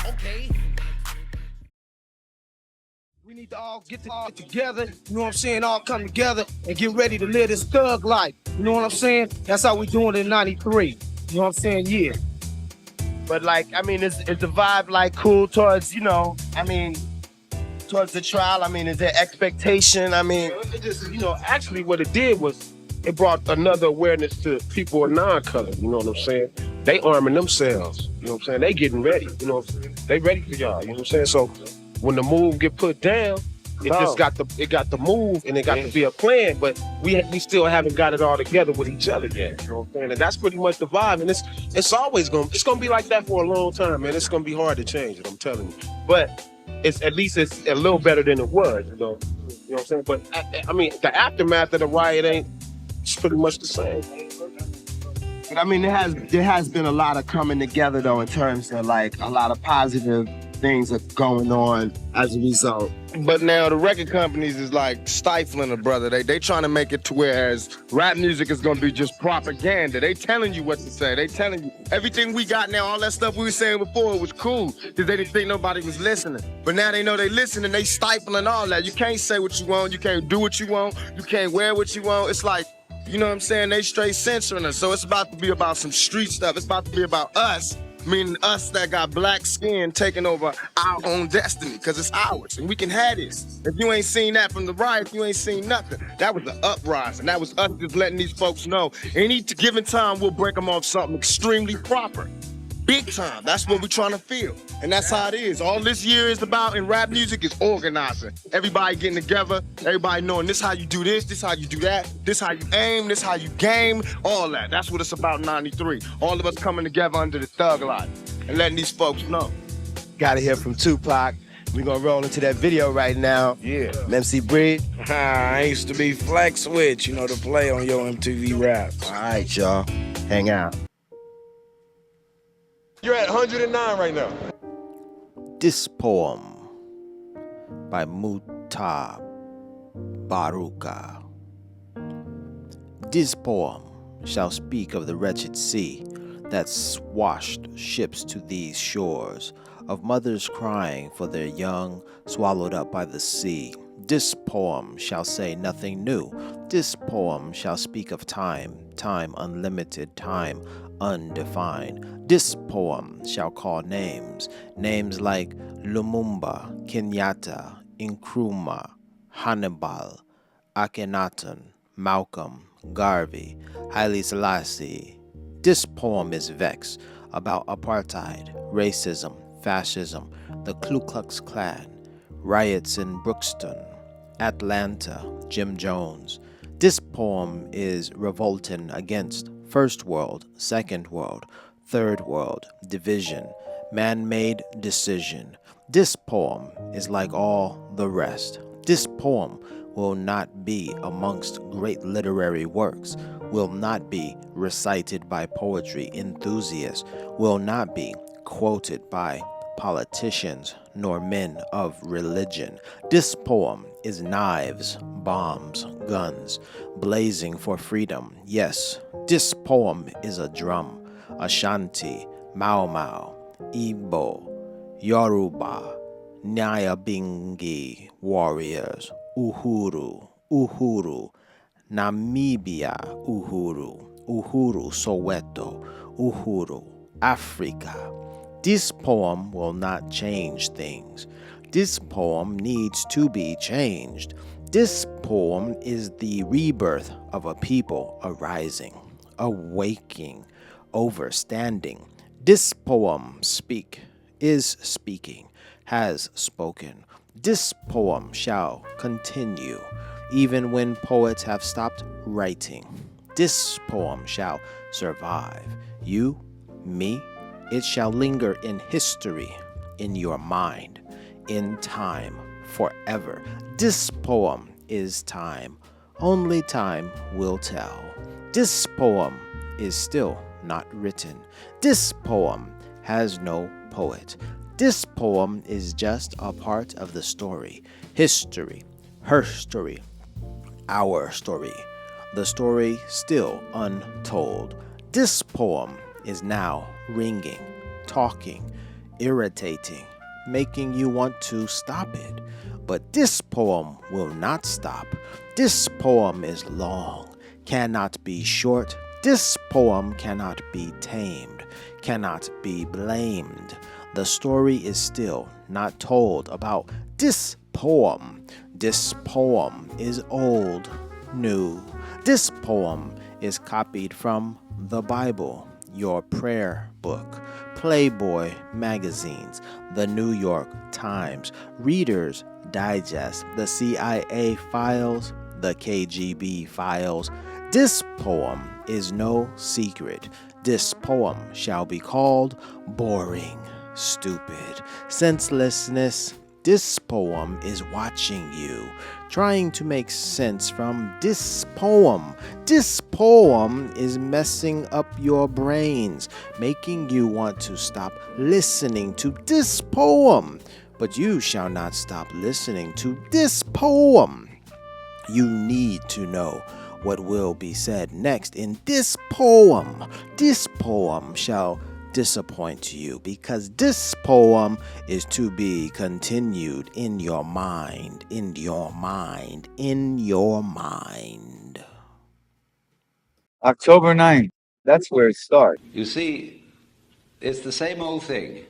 Okay. We need to all get together, you know what I'm saying, all come together and get ready to live this thug life. You know what I'm saying? That's how we doing it in 93. You know what I'm saying? Yeah. But like, I mean, is the vibe like cool towards, towards the trial? I mean, is there expectation? I mean, it just, actually what it did was it brought another awareness to people of non-color, you know what I'm saying? They arming themselves, you know what I'm saying? They getting ready, you know what I'm saying? They ready for y'all, you know what I'm saying? So when the move get put down, it just got the move and it got to be a plan, but we still haven't got it all together with each other yet. You know what I'm saying? And that's pretty much the vibe. And it's always gonna be like that for a long time, man. It's gonna be hard to change it, I'm telling you. But it's at least it's a little better than it was, you know. You know what I'm saying? But I mean, the aftermath of the riot it's pretty much the same. But I mean, there has been a lot of coming together though, in terms of like a lot of positive things are going on as a result. But now the record companies is like stifling a brother. They trying to make it to whereas rap music is gonna be just propaganda. They telling you what to say. They telling you everything we got now, all that stuff we were saying before was cool because they didn't think nobody was listening. But now they know they listening, they stifling all that. You can't say what you want, you can't do what you want, you can't wear what you want. It's like, you know what I'm saying? They straight censoring us. So it's about to be about some street stuff. It's about to be about us. Meaning us that got black skin taking over our own destiny, because it's ours, and we can have this. If you ain't seen that from the riot, you ain't seen nothing. That was the uprising. That was us just letting these folks know. Any given time, we'll break them off something extremely proper. Big time. That's what we're trying to feel. And that's how it is. All this year is about in rap music is organizing. Everybody getting together, everybody knowing this how you do this how you do that, this how you aim, this how you game, all that. That's what it's about in 93. All of us coming together under the thug life and letting these folks know. Gotta hear from Tupac. We're gonna roll into that video right now. Yeah. MC Breed. I used to be Flex Switch, to play on your MTV Raps. All right, y'all. Hang out. You're at 109 right now. This poem by Mutabaruka. This poem shall speak of the wretched sea that swashed ships to these shores, of mothers crying for their young swallowed up by the sea. This poem shall say nothing new. This poem shall speak of time, time unlimited, time undefined. This poem shall call names, names like Lumumba, Kenyatta, Nkrumah, Hannibal, Akhenaton, Malcolm, Garvey, Haile Selassie. This poem is vexed about apartheid, racism, fascism, the Ku Klux Klan, riots in Brookston, Atlanta, Jim Jones. This poem is revolting against First World, Second World, Third World, division, man-made decision. This poem is like all the rest. This poem will not be amongst great literary works, will not be recited by poetry enthusiasts, will not be quoted by politicians nor men of religion. This poem is knives, bombs, guns, blazing for freedom. Yes, this poem is a drum, Ashanti, Mau Mau, Igbo, Yoruba, Nyabingi warriors, Uhuru, Uhuru, Namibia, Uhuru, Uhuru, Soweto, Uhuru, Africa. This poem will not change things. This poem needs to be changed. This poem is the rebirth of a people arising, awaking, overstanding. This poem is speaking, has spoken. This poem shall continue, even when poets have stopped writing. This poem shall survive. You, me, it shall linger in history, in your mind, in time, forever. This poem is time. Only time will tell. This poem is still not written. This poem has no poet. This poem is just a part of the story. History, her story, our story. The story still untold. This poem is now ringing, talking, irritating, making you want to stop it. But this poem will not stop. This poem is long, cannot be short. This poem cannot be tamed, cannot be blamed. The story is still not told about this poem. This poem is old, new. This poem is copied from the Bible, your prayer book, Playboy magazines, the New York Times, Reader's Digest, the CIA files, the KGB files. This poem is no secret. This poem shall be called boring, stupid, senselessness. This poem is watching you, trying to make sense from this poem. This poem is messing up your brains, making you want to stop listening to this poem. But you shall not stop listening to this poem. You need to know what will be said next in this poem. This poem shall disappoint you because this poem is to be continued in your mind, in your mind, in your mind. October 9th, that's where it starts. You see, it's the same old thing.